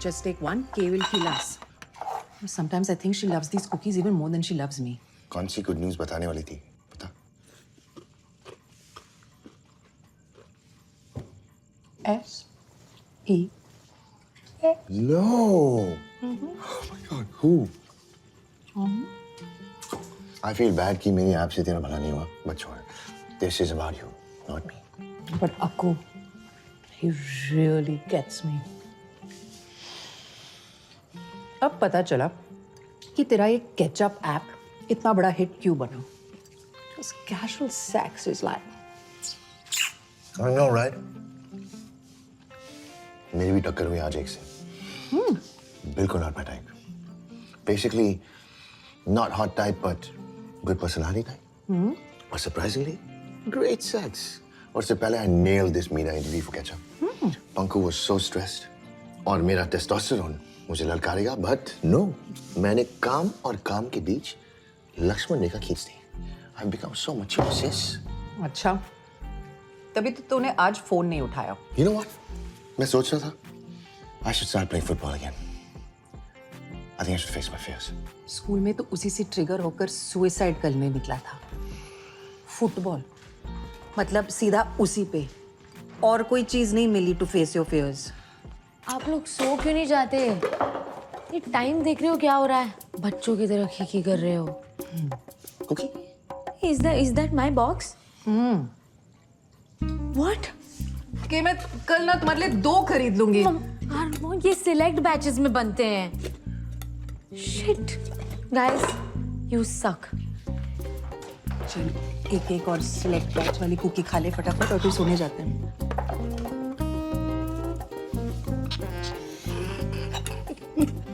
Just take one. Kay will kill us. Sometimes I think she loves these cookies even more than she loves me. कौन सी good news बताने वाली थी बता। S-E. No. Oh my God. Who? I feel bad कि मेरी app से तेरा भला नहीं हुआ, but छोड़. This is about you, not me. But Akku, he really gets me. अब पता चला कि तेरा ये केचअप ऐप इतना बड़ा हिट क्यों बना. Just casual sex is like. I know, right? मेरी भी टक्कर हुई आज एक से. बिल्कुल not my type. Basically, not hot type, but good personality type. But surprisingly, great sex. और इससे पहले I nailed this media interview for Ketchup. Panku was so stressed. और मेरा testosterone मुझे ललकारेगा, but no. मैंने काम और काम के बीच लक्ष्मण रेखा खींच दी. I've become so mature, sis. अच्छा, तभी तो तूने आज फोन नहीं उठाया. You know what? मैं सोच रहा था I should start playing football again. I think I should face my fears. School में तो उसी से ट्रिगर होकर सुसाइड करने निकला था. फुटबॉल मतलब सीधा उसी पे. और कोई चीज नहीं मिली टू फेस योर फियर्स. आप लोग सो क्यों नहीं जाते? ये टाइम देख रहे हो क्या हो रहा है? बच्चों की तरह खीखी कर रहे हो. Cookie? Is that my box? What? कि मैं कल ना तुम्हारे लिए 2 खरीद लूंगी. ये सिलेक्ट बैचेस में बनते हैं. Shit, guys, you suck. चल एक और सिलेक्ट बैच वाली कुकी खा ले फटाफट और फिर सोने जाते हैं.